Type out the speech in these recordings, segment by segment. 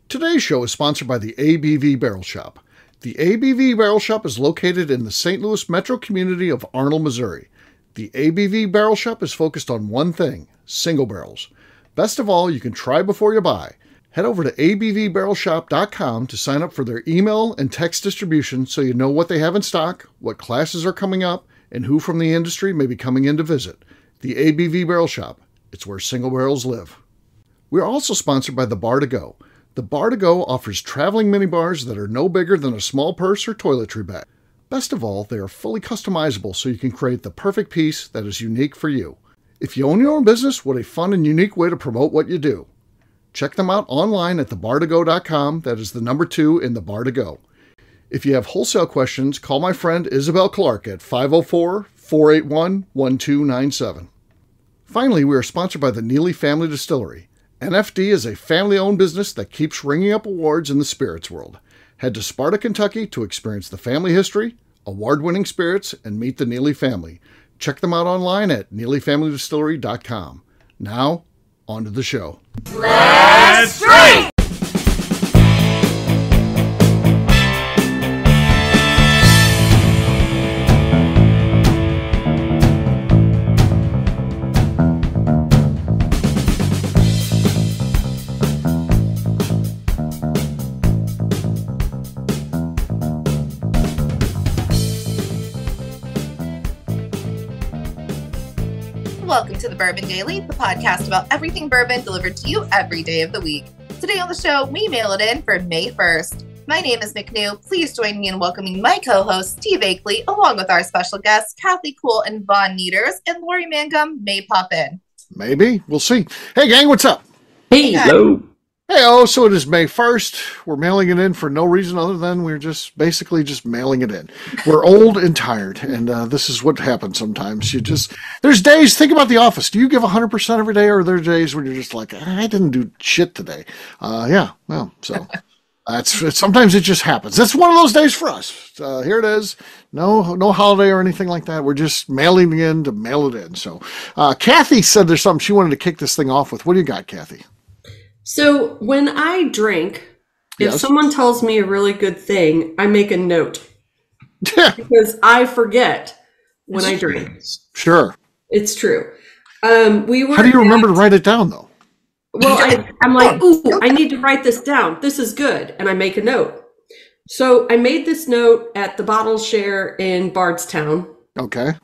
Today's show is sponsored by the ABV Barrel Shop. The ABV Barrel Shop is located in the St. Louis metro community of Arnold, Missouri. The ABV Barrel Shop is focused on one thing: single barrels. Best of all, you can try before you buy. Head over to abvbarrelshop.com to sign up for their email and text distribution so you know what they have in stock, what classes are coming up, and who from the industry may be coming in to visit. The ABV Barrel Shop. It's where single barrels live. We're also sponsored by The Bar to Go. The Bar to Go offers traveling minibars that are no bigger than a small purse or toiletry bag. Best of all, they are fully customizable so you can create the perfect piece that is unique for you. If you own your own business, what a fun and unique way to promote what you do. Check them out online at thebartogo.com. That is the number 2 in The Bar to Go. If you have wholesale questions, call my friend Isabel Clark at 504-481-1297. Finally, we are sponsored by the Neely Family Distillery. NFD is a family-owned business that keeps ringing up awards in the spirits world. Head to Sparta, Kentucky to experience the family history, award-winning spirits, and meet the Neely family. Check them out online at neelyfamilydistillery.com. Now, on to the show. Let's drink! Welcome to the Bourbon Daily, the podcast about everything bourbon delivered to you every day of the week. Today on the show, we mail it in for May 1st. My name is McNew. Please join me in welcoming my co-host, Steve Akeley, along with our special guests, Kathy Cool and Vaughn Nieters, and Lori Mangum may pop in. Maybe. We'll see. Hey, gang, what's up? Hey. Hello. Hey, so it is May 1st. We're mailing it in for no reason other than we're just basically just mailing it in. We're old and tired, and this is what happens sometimes. There's days, think about The Office. Do you give 100% every day, or are there days when you're just like, I didn't do shit today? Sometimes it just happens. That's one of those days for us. Here it is. No holiday or anything like that. We're just mailing it in to mail it in. So Kathy said there's something she wanted to kick this thing off with. What do you got, Kathy? So when I drink, if Yes. someone tells me a really good thing, I make a note because I forget when I drink. Sure. It's true. How do you remember to write it down, though? Well, I'm like, ooh, I need to write this down. This is good. And I make a note. So I made this note at the Bottle Share in Bardstown. Okay.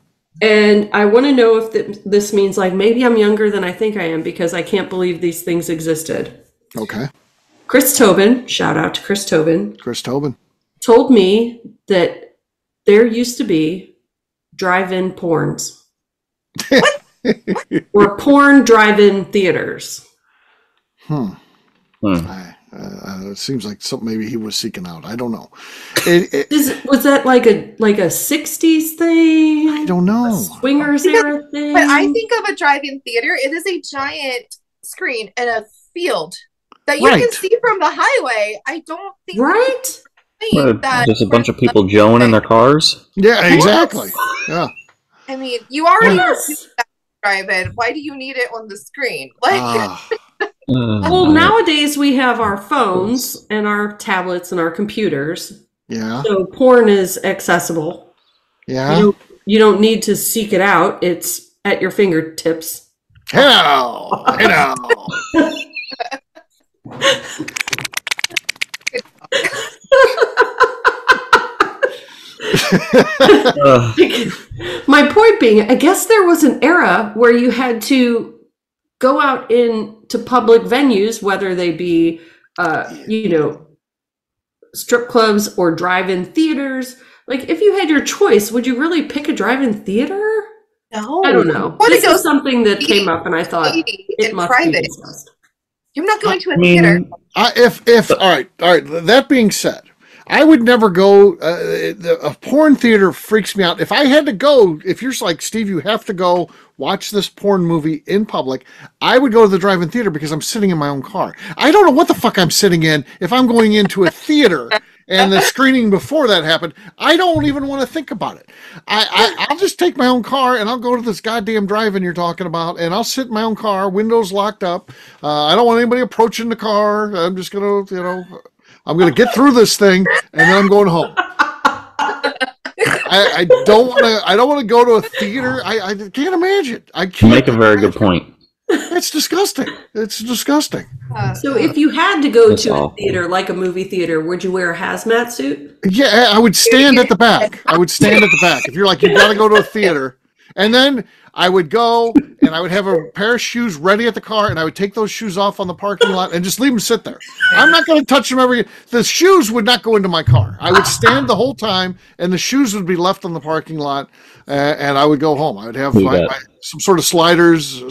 And I want to know if this means like maybe I'm younger than I think I am because I can't believe these things existed. Okay. Chris Tobin, shout out to Chris Tobin. Chris Tobin. Told me that there used to be drive-in porns. Or porn drive-in theaters. It seems like something maybe he was seeking out. I don't know. Was that like a 60s thing? I don't know. A swingers era thing? But I think of a drive-in theater, it is a giant screen in a field that you can see from the highway. I don't think that just a bunch of people joeing in their cars. Yeah, exactly. Yeah. I mean, you already drive-in. Why do you need it on the screen? Well, nowadays we have our phones and our tablets and our computers. Yeah. So porn is accessible. Yeah. You don't need to seek it out. It's at your fingertips. Hello. My point being, I guess there was an era where you had to go out into public venues, whether they be, strip clubs or drive-in theaters. Like, if you had your choice, would you really pick a drive-in theater? No. I don't know. This is something that came up, and I thought it must be discussed. You're not going to a theater. All right. That being said, I would never go. A porn theater freaks me out. If I had to go, if you're like, Steve, you have to go watch this porn movie in public, I would go to the drive-in theater because I'm sitting in my own car. I don't know what the fuck I'm sitting in if I'm going into a theater and the screening before that happened, I don't even want to think about it. I'll just take my own car and I'll go to this goddamn drive-in you're talking about, and I'll sit in my own car, windows locked up. I don't want anybody approaching the car. I'm just gonna, I'm gonna get through this thing, and then I'm going home. I don't want to go to a theater. I can't imagine. I can't. You make a very good point. It's disgusting. It's disgusting. So if you had to go That's to awful. a theater, like a movie theater, would you wear a hazmat suit? Yeah, I would stand at the back. If you're like, you got to go to a theater. And then I would go and I would have a pair of shoes ready at the car, and I would take those shoes off on the parking lot and just leave them sit there. I'm not going to touch them the shoes would not go into my car. I would stand the whole time, and the shoes would be left on the parking lot, and I would go home. I would have some sort of slides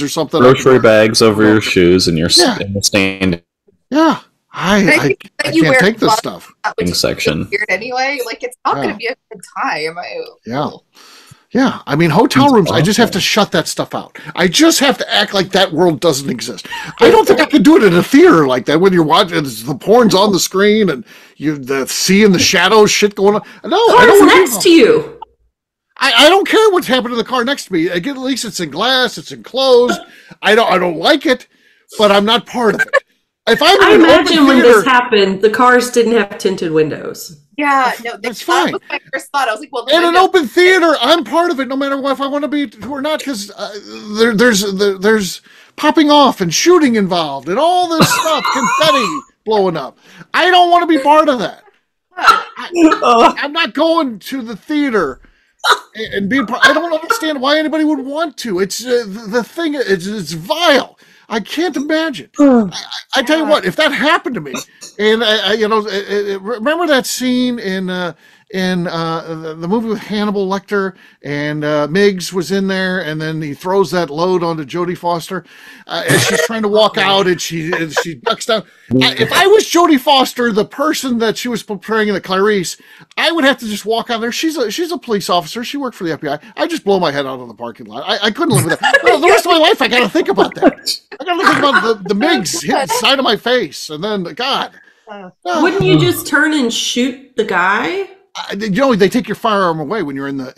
or something. Grocery bags over your shoes and your in the stand. Yeah. I can't take this stuff. Section. Weird anyway. Like, it's not going to be a good time. Yeah, I mean, hotel rooms, I just have to shut that stuff out. I just have to act like that world doesn't exist. I don't think I could do it in a theater like that when you're watching, the porn's on the screen and you seeing the shadows, shit going on. No, I don't want next to you. I don't care what's happening in the car next to me. Again, at least it's in glass, it's enclosed. I don't like it, but I'm not part of it. If I'm I imagine when this happened, the cars didn't have tinted windows. Yeah, no, that's fine. That was my first thought. I was like, well, in an open theater, I'm part of it, no matter what, if I want to be or not, because there's popping off and shooting involved and all this stuff, confetti blowing up. I don't want to be part of that. I'm not going to the theater and being part. I don't understand why anybody would want to. It's the thing. It's vile. I can't imagine. I tell you what, if that happened to me, and remember that scene in the movie with Hannibal Lecter, and Miggs was in there, and then he throws that load onto Jodie Foster, and she's trying to walk out, and she ducks down. If I was Jodie Foster, the person that she was portraying in the Clarice, I would have to just walk out there. She's a police officer. She worked for the FBI. I just blow my head out on the parking lot. I couldn't live with that. The rest of my life, I got to think about that. I got to think about the Miggs hitting the side of my face, and then God. Wouldn't you just turn and shoot the guy? They take your firearm away when you're in that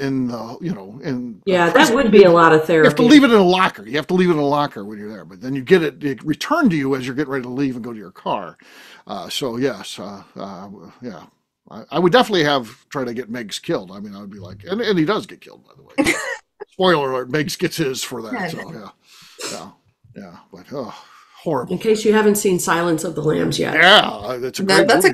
would be a lot of therapy. You have to leave it in a locker. You have to leave it in a locker when you're there, but then you get it returned to you as you're getting ready to leave and go to your car. So yes, yeah, I would definitely try to get Miggs killed. I mean, I would be like, and he does get killed, by the way. Spoiler alert: Miggs gets his for that. So yeah, but horrible. In case you haven't seen Silence of the Lambs yet. Yeah, that's a great movie.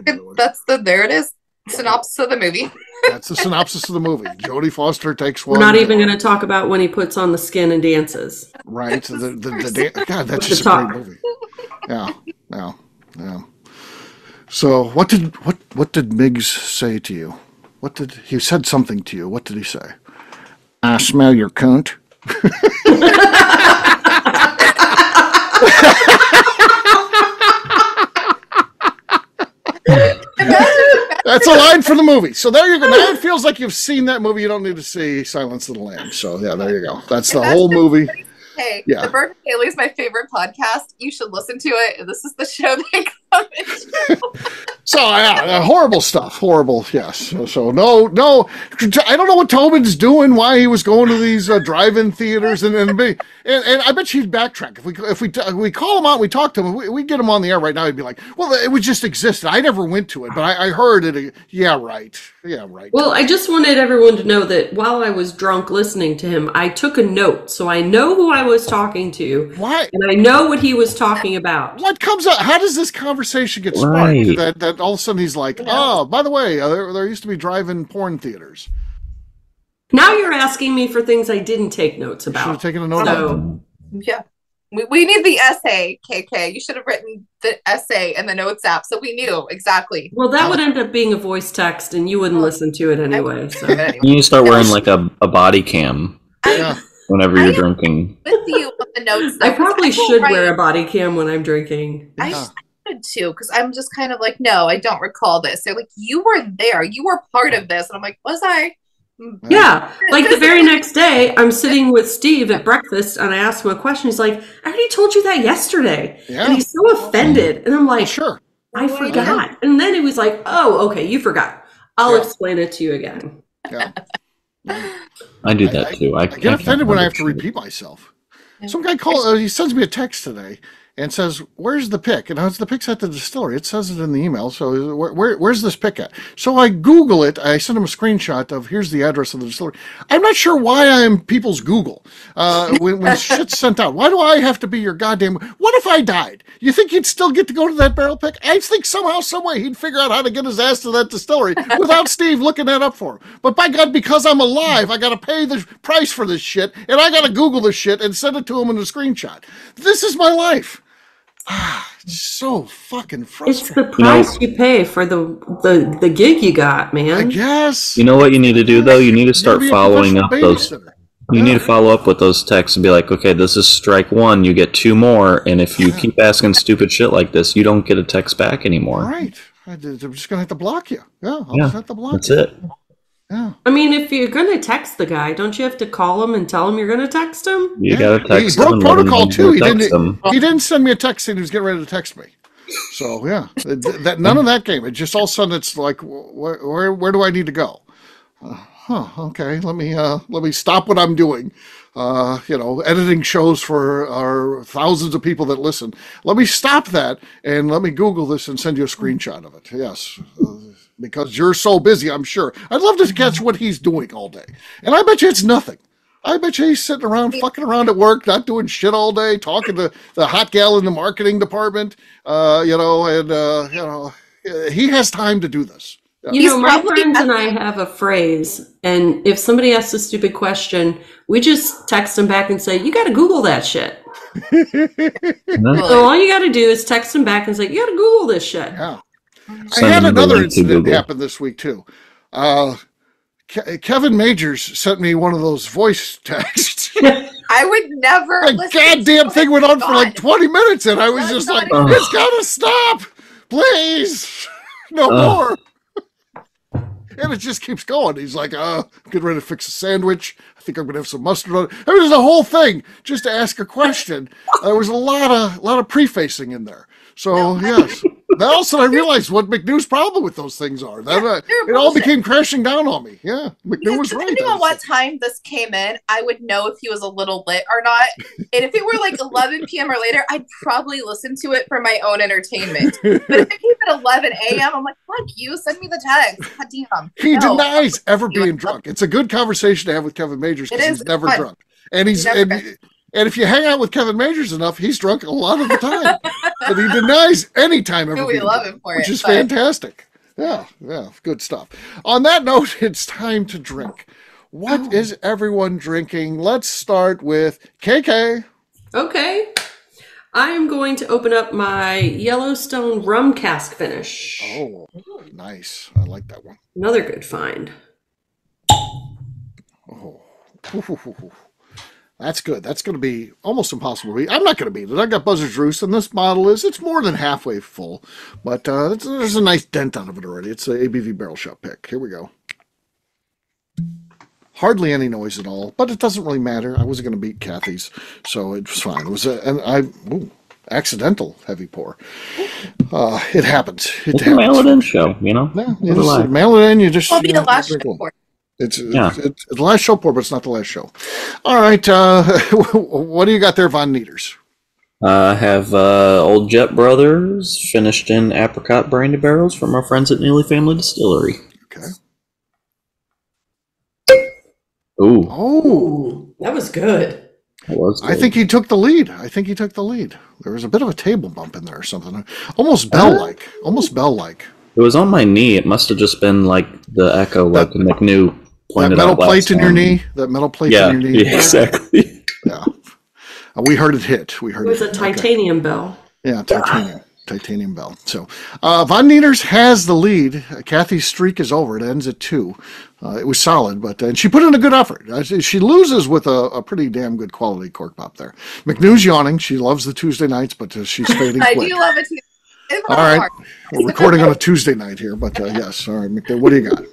There it is. Synopsis of the movie. That's the synopsis of the movie. Jodie Foster takes one. We're not even going to talk about when he puts on the skin and dances. Right. God, that's just a great movie. Yeah. So what did Miggs say to you? He said something to you? What did he say? I smell your cunt. That's a line from the movie. So there you go. Now it feels like you've seen that movie. You don't need to see Silence of the Lambs. So yeah, there you go. That's the whole movie. Hey, the Bourbon Daily is my favorite podcast. You should listen to it. This is the show they come into. So yeah, horrible stuff. Horrible. Yes. So no. I don't know what Tobin's doing. Why he was going to these drive-in theaters and I bet she'd backtrack if we call him out. We talk to him. We get him on the air right now. He'd be like, well, it was just existed. I never went to it, but I heard it. Yeah, right. Well, I just wanted everyone to know that while I was drunk listening to him, I took a note, so I know who I was talking to. What? And I know what he was talking about. What comes up? How does this conversation get sparked? Right. That all of a sudden he's like, oh, by the way, there used to be drive-in porn theaters. Now you're asking me for things I didn't take notes about. Should have taken a note. Yeah. We need the essay, KK. You should have written the essay in the notes app so we knew exactly. Well, that would end up being a voice text and you wouldn't listen to it anyway. So. You need to start wearing like a body cam whenever you're drinking. With you with the notes. I probably should wear a body cam when I'm drinking. I should too, because I'm just kind of like, no, I don't recall this. They're like, you were there. You were part of this. And I'm like, was I? Yeah, like the very next day, I'm sitting with Steve at breakfast, and I asked him a question. He's like, "I already told you that yesterday," and he's so offended. And I'm like, sure. I forgot. And then it was like, oh, okay, you forgot. I'll explain it to you again. Yeah. I do that too. I get offended when I have to repeat myself. Some guy he sends me a text today and says, "Where's the pick?" And the pick's at the distillery. It says it in the email. So where's this pick at? So I Google it. I send him a screenshot of here's the address of the distillery. I'm not sure why I am people's Google when shit's sent out. Why do I have to be your goddamn? What if I died? You think he'd still get to go to that barrel pick? I think somehow, some way, he'd figure out how to get his ass to that distillery without Steve looking that up for him. But by God, because I'm alive, I got to pay the price for this shit, and I got to Google this shit and send it to him in a screenshot. This is my life. It's so fucking frustrating. It's the price you pay for the gig you got, man. I guess. You know what you need to do, though? You need to start following up those. You need to follow up with those texts and be like, okay, this is strike one. You get 2 more. And if you keep asking stupid shit like this, you don't get a text back anymore. Right. I'm just going to have to block you. Yeah, I'll just have to block that's you. That's it. Yeah. I mean, if you're going to text the guy, don't you have to call him and tell him you're going to text him? You got to text him. He broke protocol, too. He didn't send me a text saying he was getting ready to text me. So, yeah, none of that game. It just all of a sudden it's like, where do I need to go? Okay, let me stop what I'm doing. Editing shows for our thousands of people that listen. Let me stop that and let me Google this and send you a screenshot of it. Yes, because you're so busy, I'm sure. I'd love to catch what he's doing all day. And I bet you it's nothing. I bet you he's sitting around, fucking around at work, not doing shit all day, talking to the hot gal in the marketing department, he has time to do this. Yeah. My friends and I have a phrase, and if somebody asks a stupid question, we just text them back and say, you got to Google that shit. So all you got to do is text them back and say, you got to Google this shit. Yeah. I had another incident happen this week, too. Kevin Majors sent me one of those voice texts. I would never. The goddamn thing went on for like 20 minutes, and I was just like, it's got to stop. Please. No more. And it just keeps going. He's like, I'm getting ready to fix a sandwich. I think I'm going to have some mustard on it. I mean, there's a whole thing just to ask a question. There was a lot of prefacing in there. So, yes. Then all of a sudden I realized what McNew's problem with those things are. It all became crashing down on me. Yeah, McNew was right. Depending on what time this came in, I would know if he was a little lit or not. And if it were like 11 p.m. or later, I'd probably listen to it for my own entertainment. But if it came at 11 a.m., I'm like, fuck you, send me the text. God damn. He denies ever being drunk. It's a good conversation to have with Kevin Majors because he's never drunk. And and if you hang out with Kevin Majors enough, he's drunk a lot of the time. But he denies any time ever being drunk, which is fantastic. Yeah, good stuff. On that note, it's time to drink. What is everyone drinking? Let's start with KK. Okay. I am going to open up my Yellowstone rum cask finish. Oh, nice. I like that one. Another good find. Oh. That's good. That's going to be almost impossible to beat. I'm not going to beat it. I got Buzzard's Roost, and this bottle it's more than halfway full, but there's a nice dent out of it already. It's an ABV Barrel Shop pick. Here we go. Hardly any noise at all, but it doesn't really matter. I wasn't going to beat Kathy's, so it was fine. It was accidental heavy pour. It happens. It's a mail it in show, you know? Yeah, you just mail it in. You just. I'll be the last pour. It's the last show pour, but it's not the last show. All right. What do you got there, Von Nieters? I have Old Jet Brothers finished in apricot brandy barrels from our friends at Neely Family Distillery. Okay. Ooh. Oh. That was good. I think he took the lead. There was a bit of a table bump in there or something. Almost bell-like. It was on my knee. It must have just been like the echo, like the McNew pointed out. That metal plate in your knee? That metal plate in your knee? Yeah, exactly. Yeah. We heard it hit. It was a titanium bell. Yeah, titanium bell. So, Von Nieters has the lead. Kathy's streak is over. It ends at 2. It was solid, and she put in a good effort. She loses with a pretty damn good quality cork pop there. McNew's yawning. She loves the Tuesday nights, but she's fading quick. I do love it too. All right. We're recording on a Tuesday night here, but yes. All right, McNew, what do you got?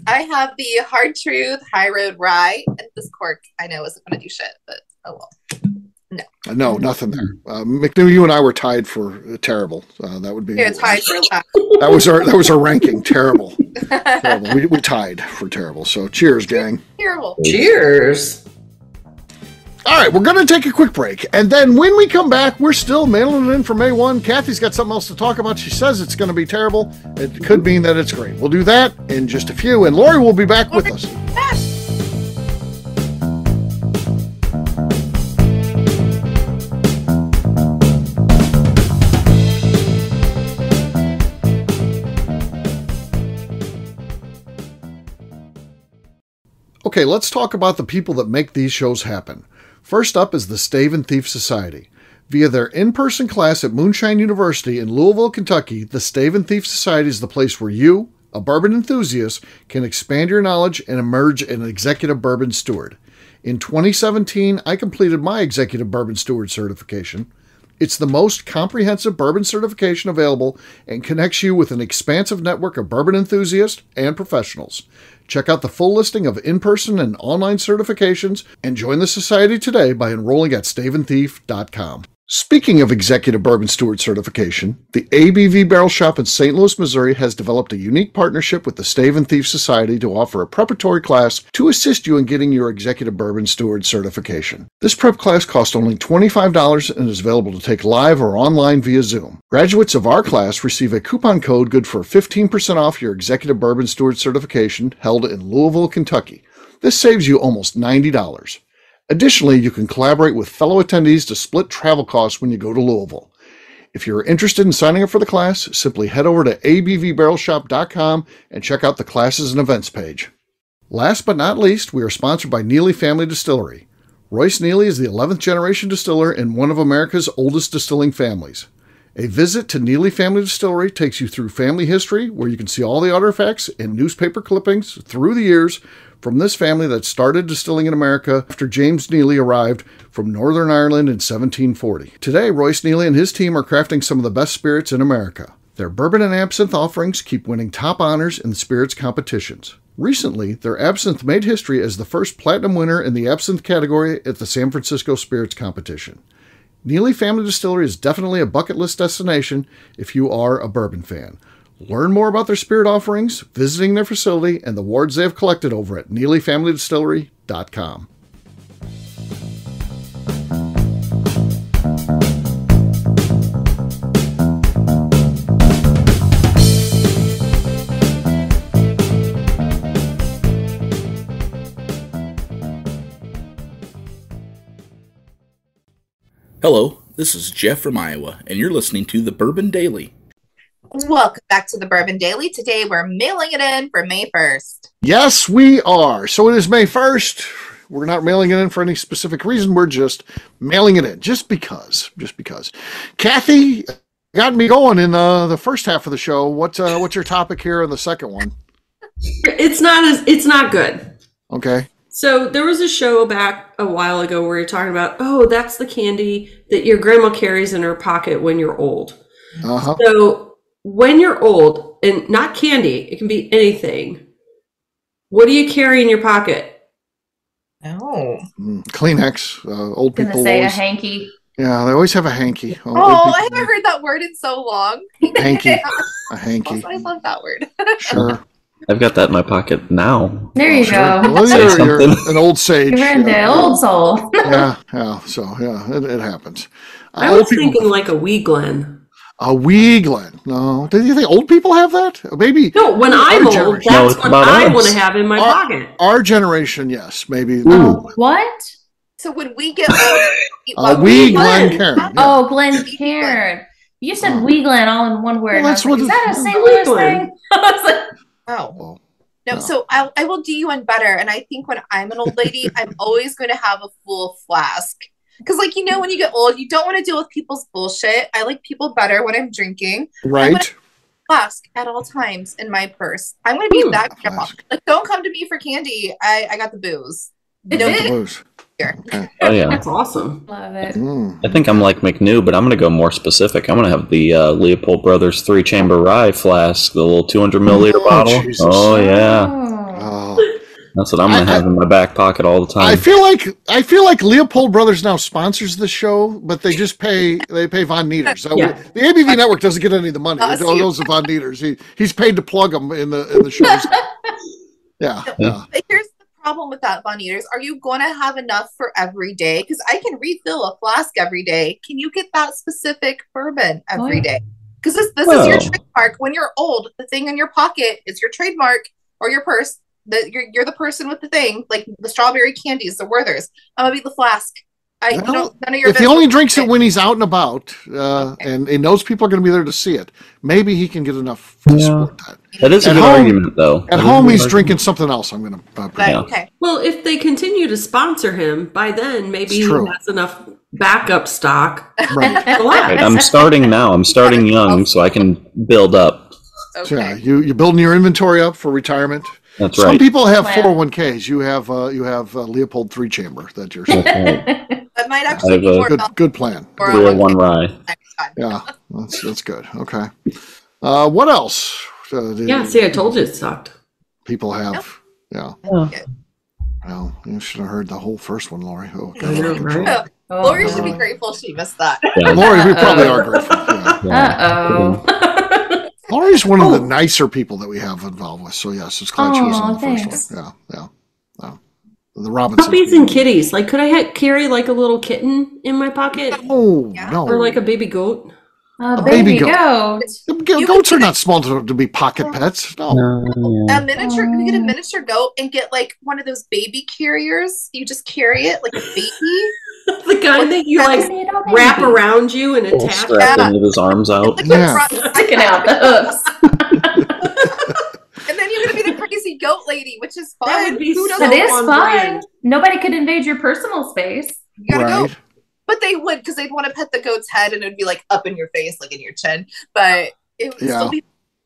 I have the Hard Truth High Road Rye, and this cork I know isn't going to do shit, but oh well. No, nothing there. McNew, you and I were tied for terrible. That would be. You're tied for last. That was our ranking. Terrible. Terrible. We tied for terrible. So cheers, gang. Terrible. Cheers. All right, we're going to take a quick break. And then when we come back, we're still mailing it in for May 1. Kathy's got something else to talk about. She says it's going to be terrible. It could mean that it's great. We'll do that in just a few. And Lori will be back with us. Okay, let's talk about the people that make these shows happen. First up is the Stave and Thief Society. Via their in-person class at Moonshine University in Louisville, Kentucky, the Stave and Thief Society is the place where you, a bourbon enthusiast, can expand your knowledge and emerge an executive bourbon steward. In 2017, I completed my executive bourbon steward certification. It's the most comprehensive bourbon certification available and connects you with an expansive network of bourbon enthusiasts and professionals. Check out the full listing of in-person and online certifications and join the society today by enrolling at staveandthief.com. Speaking of executive bourbon steward certification, the ABV Barrel Shop in St. Louis, Missouri has developed a unique partnership with the Stave and Thief Society to offer a preparatory class to assist you in getting your executive bourbon steward certification. This prep class costs only $25 and is available to take live or online via Zoom. Graduates of our class receive a coupon code good for 15% off your executive bourbon steward certification held in Louisville, Kentucky. This saves you almost $90. Additionally, you can collaborate with fellow attendees to split travel costs when you go to Louisville. If you're interested in signing up for the class, simply head over to abvbarrelshop.com and check out the classes and events page. Last but not least, we are sponsored by Neely Family Distillery. Royce Neely is the 11th generation distiller in one of America's oldest distilling families. A visit to Neely Family Distillery takes you through family history, where you can see all the artifacts and newspaper clippings through the years from this family that started distilling in America after James Neely arrived from Northern Ireland in 1740. Today, Royce Neely and his team are crafting some of the best spirits in America. Their bourbon and absinthe offerings keep winning top honors in spirits competitions. Recently, their absinthe made history as the first platinum winner in the absinthe category at the San Francisco Spirits Competition. Neely Family Distillery is definitely a bucket list destination if you are a bourbon fan. Learn more about their spirit offerings, visiting their facility, and the awards they have collected over at NeelyFamilyDistillery.com. Hello, this is Jeff from Iowa, and you're listening to The Bourbon Daily. Welcome back to the Bourbon Daily. Today we're mailing it in for May 1st. Yes, we are. So it is May 1st. We're not mailing it in for any specific reason. We're just mailing it in just because. Kathy got me going in the first half of the show. What's your topic here in the second one? It's not good. Okay. So there was a show back a while ago where you're talking about, oh, that's the candy that your grandma carries in her pocket when you're old. Uh-huh. So when you're old, and not candy, it can be anything. What do you carry in your pocket? Oh. Kleenex. Old people Gonna say always, a hanky. Yeah, they always have a hanky. I haven't heard that word in so long. Hanky. A hanky. Also, I love that word. Sure. I've got that in my pocket now. There you go. Well, you're an old sage. You're in the old soul. Yeah. So, it happens. I was thinking like a wee Glen. A wee Glen. No. Do you think old people have that? Maybe. No, when I'm old, that's what I want to have in my pocket. Our generation, yes. Maybe. What? So when we get old, a wee Glen Cairn. Yeah. Oh, Glen Cairn. You said wee Glen all in one word. Well, that's is that a St. Louis thing? I was like, oh. No, so I will do you one better. And I think when I'm an old lady, I'm always going to have a full flask. Because, when you get old, you don't want to deal with people's bullshit. I like people better when I'm drinking. Right. Flask at all times in my purse. I'm going to be that grandma. Don't come to me for candy. I got the booze. No booze. Here. Okay. Oh, yeah. That's awesome. love it. I think I'm like McNew, but I'm going to go more specific. I'm going to have the Leopold Brothers 3-chamber rye flask, the little 200 milliliter bottle. Jesus. Oh, yeah. Oh. That's what I'm gonna have in my back pocket all the time. I feel like Leopold Brothers now sponsors the show, but they just pay Von Nieters. So the ABV network doesn't get any of the money. It goes to Von Nieters. He's paid to plug them in the shows. Yeah. Here's the problem with that, Von Nieters. Are you going to have enough for every day? Because I can refill a flask every day. Can you get that specific bourbon every day? Because this is your trademark. When you're old, the thing in your pocket is your trademark or your purse. You're the person with the thing, like the strawberry candies, the Werthers. I'm gonna be the flask. None of your if he only drinks it when he's out and about, and he knows people are going to be there to see it, maybe he can get enough to support that. That is a good argument, though. At home, he's drinking something else. I'm going to. Okay. Well, if they continue to sponsor him, by then maybe he has enough backup stock. Right. I'm starting now. I'm starting young, so I can build up. Okay. So, yeah, you're building your inventory up for retirement. That's right. Some people have 401ks. You have Leopold 3-chamber that you're. That might actually be more good plan. 301 rye. Yeah, that's good. Okay. What else? See, I told you it sucked. People have. Yeah. Well, you should have heard the whole first one, Lori. Oh, right? Lori should be grateful she missed that. Yeah. Lori, we probably are grateful. Lori's one of the nicer people that we have involved with. So yes, it's glad she was on the first one. Yeah. The Robinson. Puppies and kitties. Like, could I carry like a little kitten in my pocket? Oh, no. Or like a baby goat? A baby goat. Goats are not small to be pocket pets. No. A miniature. You get a miniature goat and get like one of those baby carriers. You just carry it like a baby. The kind that you like wrap around you and attach. Strapped with his arms out. Sticking out the hooks. And then you're going to be the crazy goat lady, which is fun. That would be That is fun. Nobody could invade your personal space. You gotta go. But they would, because they'd want to pet the goat's head and it'd be like up in your face, like in your chin. But it would still be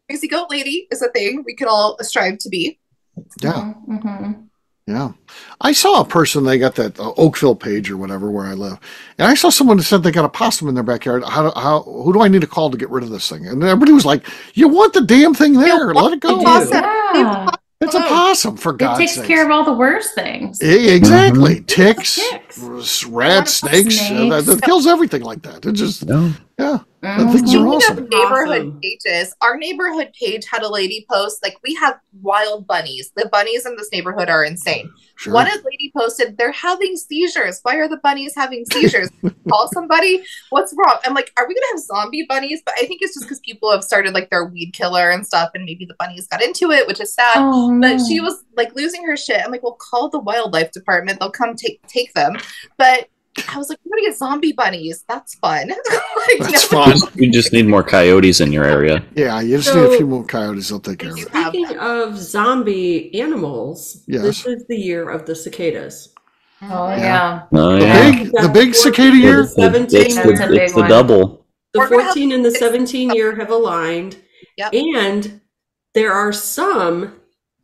crazy goat lady is a thing we could all strive to be. Yeah. Yeah. I saw a person, they got that Oakville page or whatever where I live. And I saw someone that said they got a possum in their backyard. Who do I need to call to get rid of this thing? And everybody was like, you want the damn thing there. Let it go. Yeah. It's a possum, for God's sake. It takes care of all the worst things. Exactly. Ticks, rats, snakes. That kills everything like that. It just, things are awesome. Neighborhood pages. Our neighborhood page had a lady post, like, we have wild bunnies. The bunnies in this neighborhood are insane. Sure. One lady posted, they're having seizures. Why are the bunnies having seizures? Call somebody. What's wrong? I'm like, are we going to have zombie bunnies? But I think it's just because people have started like their weed killer and stuff. And maybe the bunnies got into it, which is sad. Oh, no. But she was like losing her shit. I'm like, well, call the wildlife department. They'll come take them. But I was like, we're going to get zombie bunnies. That's fun. That's fun. You just need more coyotes in your area. Yeah, you just need a few more coyotes. They'll take care of it. Speaking of zombie animals, this is the year of the cicadas. Oh, yeah. The big cicada year? It's the double. The 14 and the 17 year have aligned. Yep. And there are some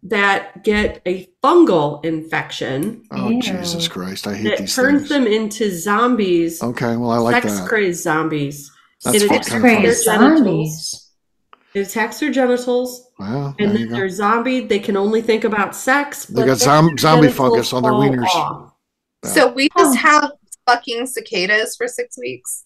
that get a fungal infection. Oh, Jesus Christ. I hate these turns things. them into zombies. Okay, well, I like that. Sex-crazed zombies. That's sex-crazed zombies. It attacks their genitals. Wow. And then they're zombie. They can only think about sex. They got zombie fungus on their wieners. So we just have fucking cicadas for 6 weeks.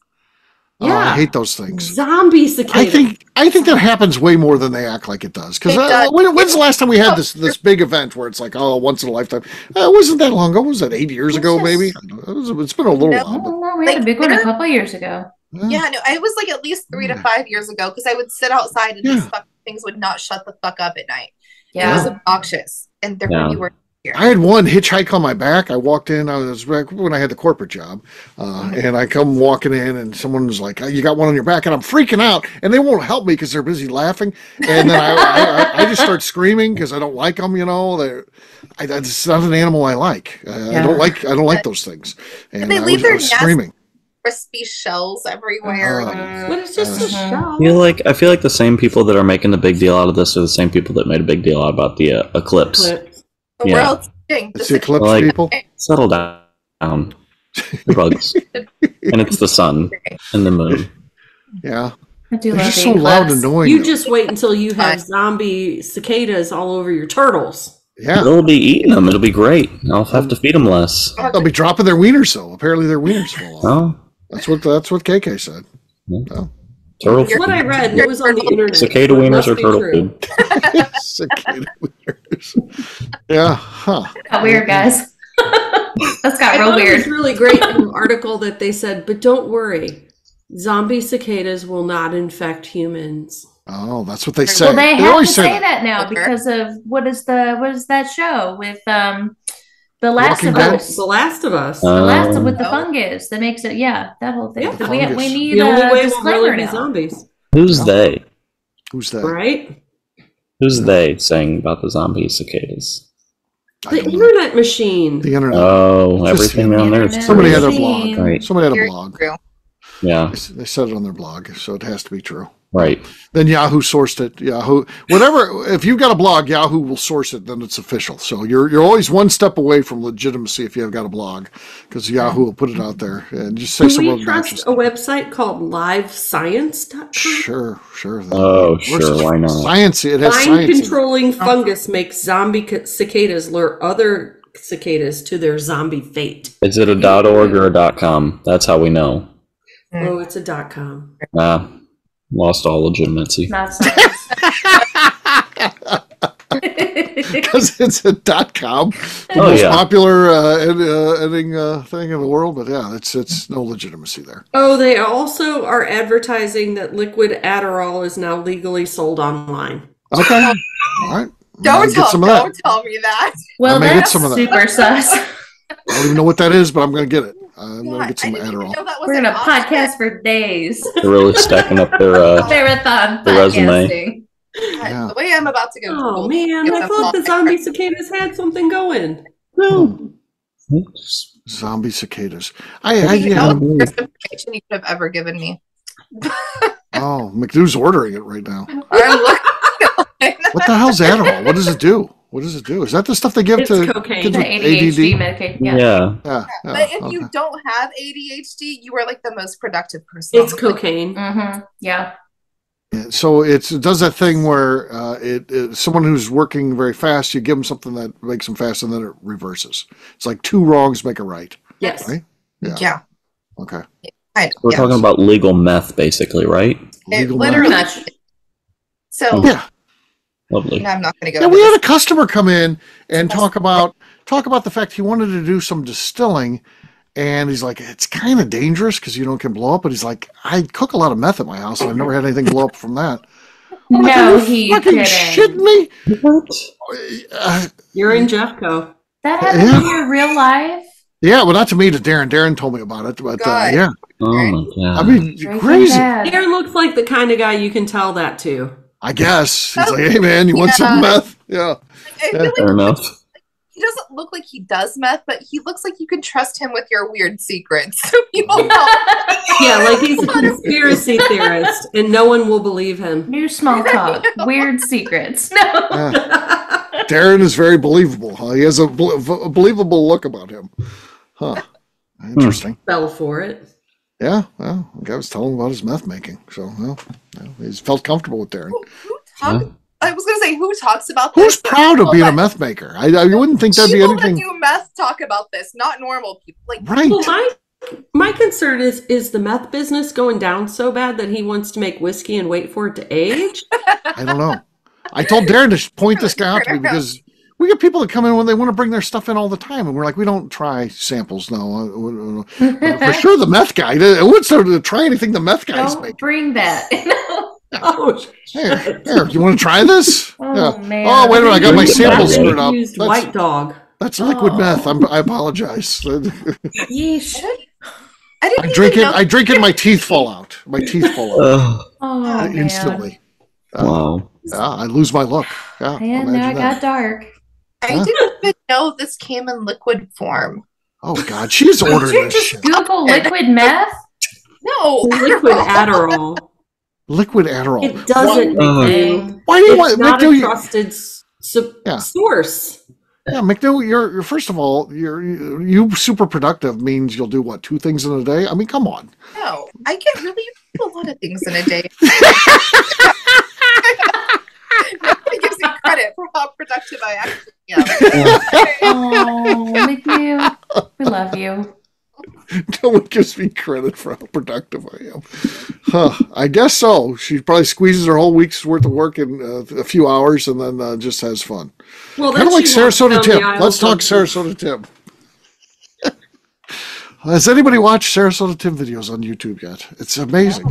Oh, Yeah. I hate those things. Zombie cicadas. I think that happens way more than they act like it does. Because when's the last time we had this big event where it's like, oh, once in a lifetime? It wasn't that long ago. Was that 8 years ago, maybe? It's been a little while. No, we had a big one a couple years ago. Yeah, no, it was like at least 3 to 5 years ago because I would sit outside and these fucking things would not shut the fuck up at night. Yeah. It was obnoxious. And they're going to be working here. I had one hitchhike on my back. I walked in. I was back when I had the corporate job. And I come walking in and someone was like, you got one on your back. And I'm freaking out. And they won't help me because they're busy laughing. And then I just start screaming because I don't like them, you know. It's not an animal I like. I don't like those things. And they leave their screaming. Crispy shells everywhere. But it's just a shell. I feel like the same people that are making the big deal out of this are the same people that made a big deal out about the eclipse. The world's changing. It's the eclipse people. Settle down. The bugs. And it's the sun and the moon. Yeah. I do They're love just the so loud eclipse. and annoying. You just wait until you have zombie cicadas all over your turtles. Yeah. They'll be eating them. It'll be great. I'll have to feed them less. They'll be dropping their wieners, though. Apparently their wieners fall off. Oh. That's what KK said. Oh. Turtle That's what I read. It was on the internet. Cicada wieners or turtle true. food? Cicada wieners. Yeah. Huh. Got weird, guys. That's got I real thought it was weird. really great in an article that they said, but don't worry, zombie cicadas will not infect humans. Oh, that's what they say. Well, they have to always say that now because of what is that show with The Last Walking of Dead? Us. The Last of Us. The Last of with the fungus that makes it that whole thing. Yeah, the we fungus. need The only a way will disclaimer really be now. zombies, Who's they? Who's that? right? Who's they saying about the zombie cicadas? I The don't know. internet machine. The internet. Oh, Just everything on there is internet. Somebody true. had a blog. Right. Somebody had a Very blog. true. Yeah, They said it on their blog, so it has to be true. right. Then Yahoo sourced it. Yahoo, whatever. If you've got a blog, Yahoo will source it. Then it's official. So you're always one step away from legitimacy if you've got a blog, because Yahoo will put it out there and just say Do some we obnoxious. trust a website called livescience.com? Sure. Oh, sure, why not? Science. It has science. in it. Mind-controlling fungus makes zombie cicadas lure other cicadas to their zombie fate. Is it a .org or a .com? That's how we know. Oh, it's a .com. Lost all legitimacy. Not science. Because it's a .com, the Oh, most yeah. popular editing thing in the world. But yeah, it's no legitimacy there. Oh, they also are advertising that liquid Adderall is now legally sold online. Okay, all right. Don't Get some of that. tell me that. Well, I may get that's some of that. super sus. I don't even know what that is, but I'm going to get it. I'm going to God, get some I didn't even Adderall. know that was We're an gonna option. podcast for days. They're really stacking up their Marathon the resume. podcasting. God, Yeah. The way I'm about to go. to Oh school, man, get I them thought the all. zombie cicadas had something going. No. Zombie cicadas. That Yeah. was the best information you could have ever given me. Oh, McNew's ordering it right now. I'm looking. What the hell's Adderall? What does it do? What does it do? Is that the stuff they give It's to cocaine. kids The with ADHD ADD? medication. Yeah. Yeah. Yeah. But if okay. you don't have ADHD, you are like the most productive person. It's cocaine. Mm-hmm. Yeah. Yeah, so it does that thing where someone who's working very fast, you give them something that makes them fast, and then it reverses. It's like two wrongs make a right. Yes. Right? Yeah. Okay. We're talking about legal meth, basically, right? Legal literally- meth. So Yeah. Lovely. no, I'm not going to go. Yeah, into we this. had a customer come in and talk about the fact he wanted to do some distilling, and he's like, it's kind of dangerous because you can blow up. But he's like, I cook a lot of meth at my house, and I've never had anything blow up from that. I'm like, No, are you he fucking didn't. shitting me? What? You're in Jeffco. That happened Yeah. in your real life? Yeah, well, not to me, to Darren. Darren told me about it, but God. yeah, Oh my god. I mean, Breaking crazy. Bad. Aaron looks like the kind of guy you can tell that to. I guess he's like, hey man, you want some meth? Yeah. I feel like Fair enough. he doesn't look like he does meth, but he looks like you can trust him with your weird secrets. People know. Yeah, like he's a conspiracy theorist, and no one will believe him. New small talk. Weird secrets. No. Yeah. Darren is very believable. Huh? He has a believable look about him. Huh. Interesting. Fell for it. Yeah. Well, the guy was telling him about his meth making, so he's felt comfortable with Darren. Who talk, I was going to say, who talks about Who's this? proud of being a People meth maker? I wouldn't think that'd be People that anything. do meth talk about this, not normal people. Like, Right. Well, my concern is the meth business going down so bad that he wants to make whiskey and wait for it to age? I don't know. I told Darren to point this guy out to me because we get people that come in when they want to bring their stuff in all the time, and we're like, we don't try samples, no. For sure, the meth guy. Who wants to try anything the meth guy's Don't making? bring that. Oh, Here, you want to try this? Oh, man. Oh, wait a minute, I got my Bring it sample back. screwed up. used white dog. That's liquid Oh. meth. I apologize. Yeesh. I didn't I drink even it. know- I drink it. My teeth fall out. My teeth fall out Oh, Oh, man. instantly. wow. I lose my look. Yeah, And now it imagine got that. dark. I didn't even know this came in liquid form. Oh God, she's Did ordering you this just shit. Google liquid meth? No. Liquid Adderall. Liquid Adderall. It doesn't Wrong. McNew. Why do you It's want not McNew? a trusted Yeah. source. Yeah, McNew, you're first of all, you super productive means you'll do what, 2 things in a day? I mean, come on. No. I get really a lot of things in a day. Nobody gives me credit for how productive productive I actually am. Oh, McNew, we love you. No one gives me credit for how productive I am. I guess so. She probably squeezes her whole week's worth of work in a few hours and then just has fun. Well, Kind of like Sarasota Tim. Let's talk Sarasota Tim. Has anybody watched Sarasota Tim videos on YouTube yet? It's amazing.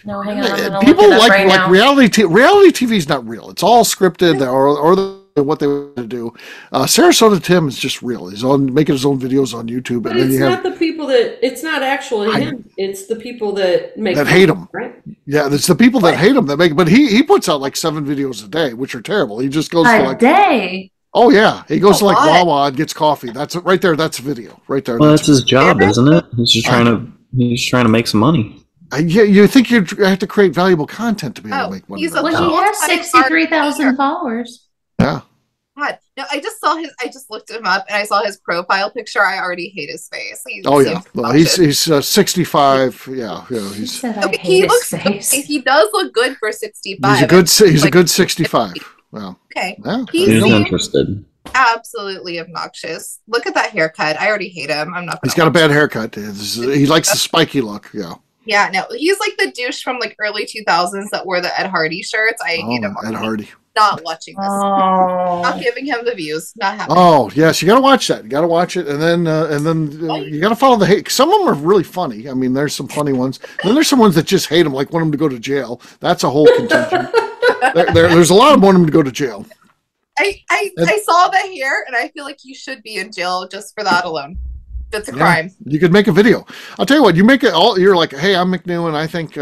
No, hang on. I'm gonna People look it up like right now. reality TV is not real. It's all scripted or what they want to do. Sarasota Tim is just real. He's making his own videos on YouTube, But and then it's you not the people that. It's not actually him. It's the people that make that hate him. right? Yeah, it's the people that hate him that make. But he puts out like 7 videos a day, which are terrible. He just goes to A like day. Oh yeah, he goes to like lot. Wawa and gets coffee. That's it right there. That's a video right there. Well, that's his job, isn't it? He's just trying to make some money. Yeah, you think you have to create valuable content to be able to make money. he's a Well, right he now. has 63,000 followers. Yeah. God. No, I just looked him up and I saw his profile picture. I already hate his face. Oh yeah, well, he's 65. Yeah, He he's said I Okay, hate he his looks. face. He does look good for 65. he's a good 65. Well, Okay. yeah. He Who's seems interested? absolutely obnoxious. Look at that haircut. I already hate him. I'm not. He's got a bad haircut. He likes the spiky look. Yeah. Yeah, no, he's like the douche from like early 2000s that wore the Ed Hardy shirts. I hate him. Ed Hardy. Not watching this. Oh. Not giving him the views. Not happening. Oh yes, you got to watch that. You got to watch it, and then you got to follow the hate. Some of them are really funny. I mean, there's some funny ones. Then there's some ones that just hate him, like want him to go to jail. That's a whole contingent. There's a lot of want him to go to jail. I saw the hair, and I feel like you should be in jail just for that alone. That's a crime. You could make a video. I'll tell you what. You make it all. You're like, hey, I'm McNew, and I think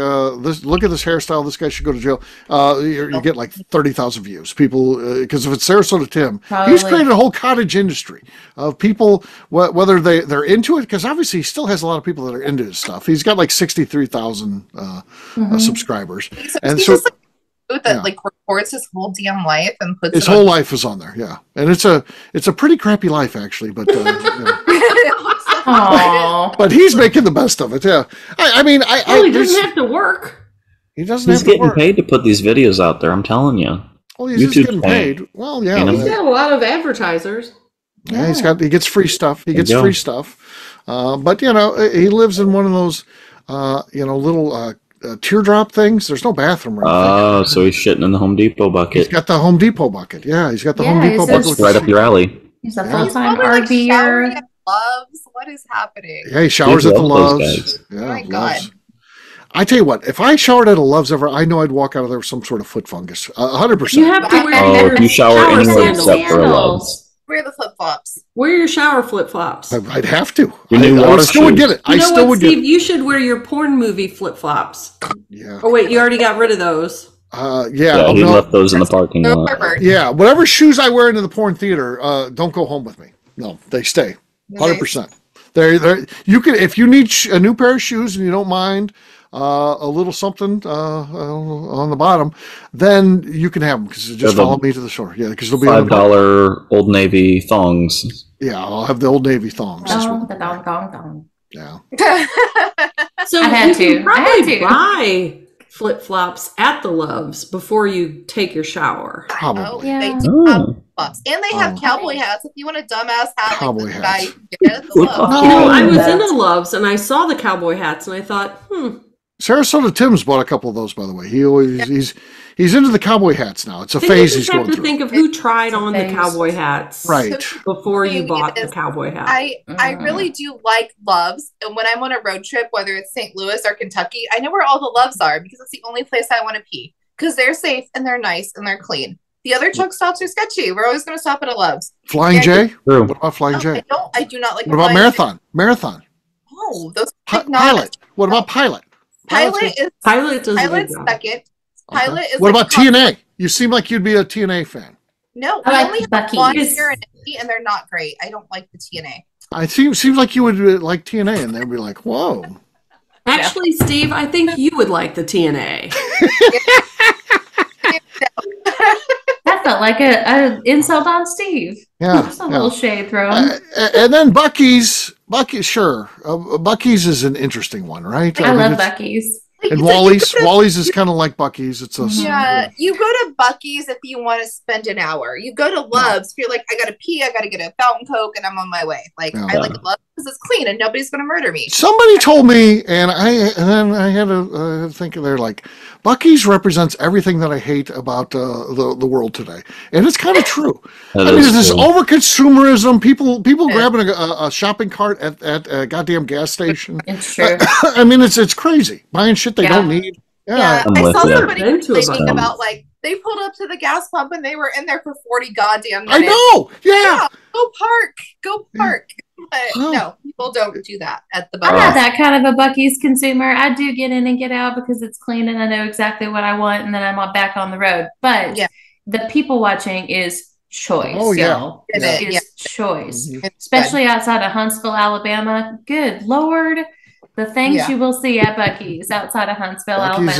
this. Look at this hairstyle. This guy should go to jail. You get like 30,000 views. People, because if it's Sarasota Tim, he's created a whole cottage industry of people, whether they're into it. Because obviously, he still has a lot of people that are into his stuff. He's got like 63,000 subscribers, He's just like that like records his whole damn life and puts his whole life is on there. Yeah, and it's a pretty crappy life actually, but. But he's making the best of it. Yeah, I mean, he doesn't have to work. He doesn't. He's getting paid to put these videos out there. I'm telling you. Well, he's just getting paid. Well, yeah, He's got a lot of advertisers. Yeah, he gets free stuff. He gets free stuff. But he lives in one of those little teardrop things. There's no bathroom. Oh, so he's shitting in the Home Depot bucket. He's got the Home Depot bucket. Yeah, he's got the Home Depot bucket. Right up your alley. He's a full-time RVer. Loves. What is happening? Yeah, he showers at the Loves. Yeah, oh my Loves. God. I tell you what, if I showered at a Loves ever, I know I'd walk out of there with some sort of foot fungus. 100%. You have to wear you shower anywhere except for a Loves. Wear the flip flops. Wear your shower flip flops. I'd have to. I still would get it. Steve, you should wear your porn movie flip flops. Yeah. Oh wait, you already got rid of those. Yeah, he left those in the parking lot. Yeah, whatever shoes I wear into the porn theater, don't go home with me. No, they stay. 100%. You can, if you need a new pair of shoes and you don't mind a little something on the bottom, then you can have them because just follow me to the store. Yeah, because it'll be $5 Old Navy thongs. Yeah, I'll have the Old Navy thongs. The thong. Yeah. So I had you to. can probably buy flip flops at the Loves before you take your shower. Probably. They do have flip-flops. And they have cowboy hats. If you want a dumbass hat Cowboy like this hats. guy, you can get it at the Loves. I was in a Loves and I saw the cowboy hats and I thought, Sarasota Tim's bought a couple of those, by the way. He's into the cowboy hats now. It's a phase he's going through. You have to think of who tried on the cowboy hats, right, before you bought the cowboy hat. I really do like Loves, and when I'm on a road trip, whether it's St. Louis or Kentucky, I know where all the Loves are because it's the only place I want to pee because they're safe and they're nice and they're clean. The other truck stops are sketchy. We're always going to stop at a Loves. Flying J? What about Flying J? I do not like. What about Marathon? Marathon. Oh, those Pilot. What about Pilot? Pilot's second. Pilot is. What about TNA? You seem like you'd be a TNA fan. No, I we like only have Buc-ee's. one here in Indy, and they're not great. I don't like the TNA. Seems like you would like TNA, and they'd be like, "Whoa." Actually, Steve, I think you would like the TNA. That felt like an insult on Steve. Yeah, just a little shade thrown. And then Buc-ee's, sure. Buc-ee's is an interesting one, right? I love Buc-ee's. Like, And Wally's is kind of like Buc-ee's. It's a you go to Buc-ee's if you want to spend an hour. You go to Love's if you're like, I gotta pee, I gotta get a fountain Coke, and I'm on my way. Like I like Love's because it's clean and nobody's gonna murder me. Somebody told me, and then I had to think of there, like, Buc-ee's represents everything that I hate about the world today, and it's kind of true. I mean, there's this over consumerism, people grabbing a shopping cart at a goddamn gas station. It's true. I mean, it's crazy, buying shit they don't need. Yeah, I saw somebody complaining about, like, they pulled up to the gas pump and they were in there for 40 goddamn minutes. I know. Yeah. Go park. But no, people don't do that at the Buc-ee's. I'm not that kind of a Buc-ee's consumer. I do get in and get out because it's clean and I know exactly what I want, and then I'm back on the road. But the people watching is choice. Oh, yeah. Y'all. It is choice. Especially outside of Huntsville, Alabama. Good Lord. The things you will see at Buc-ee's outside of Huntsville, Alabama.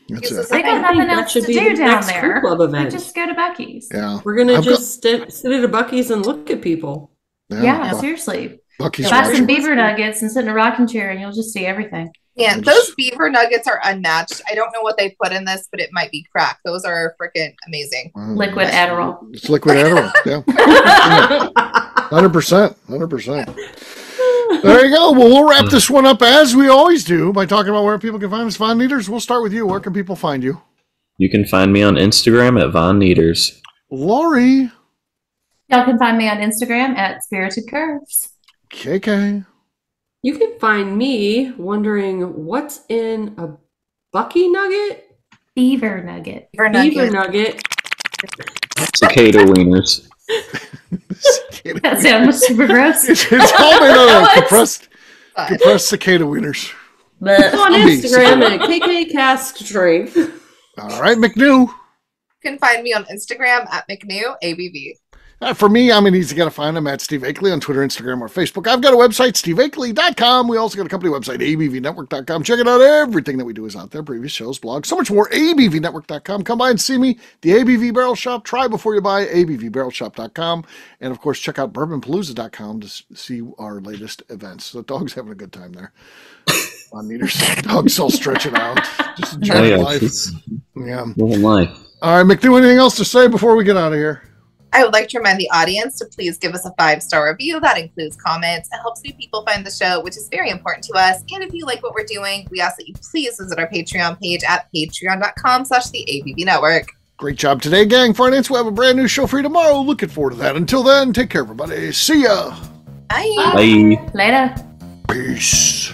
That's it. They got nothing else to do down there. They just go to Buc-ee's. Yeah. We're going to just sit at a Buc-ee's and look at people. Yeah, seriously. Buc-ee's buy some beaver nuggets and sit in a rocking chair and you'll just see everything. Yeah, those beaver nuggets are unmatched. I don't know what they put in this, but it might be crack. Those are freaking amazing. Liquid Adderall. It's liquid Adderall, yeah. 100%. There you go. Well, we'll wrap this one up as we always do by talking about where people can find us. Von Nieters, we'll start with you. Where can people find you? You can find me on Instagram at Von Nieters. Lori. Y'all can find me on Instagram at Spirited Curves. KK. You can find me wondering what's in a Bucky nugget? Beaver nugget. Beaver nugget. Cicada wieners. That sounds super gross. It's all made out of compressed cicada wieners. On Instagram at KK Cast Strength. All right, McNew. You can find me on Instagram at McNew, ABV. For me, I'm an easy guy to find. I'm at Steve Akeley on Twitter, Instagram, or Facebook. I've got a website, steveakeley.com. We also got a company website, abvnetwork.com. Check it out. Everything that we do is out there. Previous shows, blogs, so much more. abvnetwork.com. Come by and see me. The ABV Barrel Shop. Try before you buy. abvbarrelshop.com. And, of course, check out bourbonpalooza.com to see our latest events. The dog's having a good time there. On Nieters. Dog's all stretching out. Just enjoying life. Yeah. Living life. All right, McNew, anything else to say before we get out of here? I would like to remind the audience to please give us a 5-star review. That includes comments. It helps new people find the show, which is very important to us. And if you like what we're doing, we ask that you please visit our Patreon page at patreon.com/theABV Great job today, gang. Finance, we'll have a brand new show for you tomorrow. Looking forward to that. Until then, take care, everybody. See ya. Bye. Bye. Later. Peace.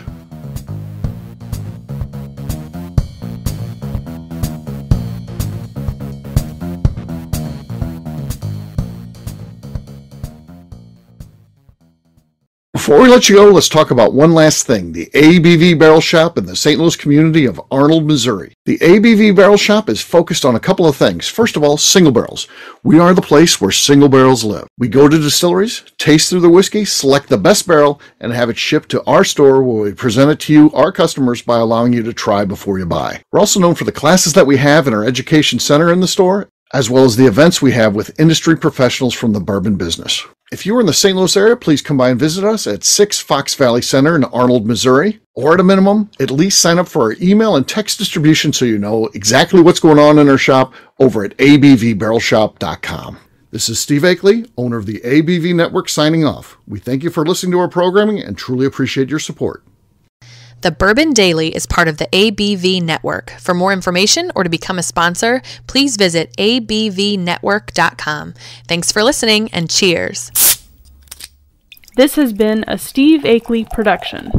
Before we let you go, let's talk about one last thing. The ABV Barrel Shop in the St. Louis community of Arnold, Missouri. The ABV Barrel Shop is focused on a couple of things. First of all, single barrels. We are the place where single barrels live. We go to distilleries, taste through the whiskey, select the best barrel, and have it shipped to our store where we present it to you, our customers, by allowing you to try before you buy. We're also known for the classes that we have in our education center in the store, as well as the events we have with industry professionals from the bourbon business. If you're in the St. Louis area, please come by and visit us at 6 Fox Valley Center in Arnold, Missouri. Or at a minimum, at least sign up for our email and text distribution so you know exactly what's going on in our shop over at abvbarrelshop.com. This is Steve Akeley, owner of the ABV Network, signing off. We thank you for listening to our programming and truly appreciate your support. The Bourbon Daily is part of the ABV Network. For more information or to become a sponsor, please visit abvnetwork.com. Thanks for listening and cheers. This has been a Steve Akeley production.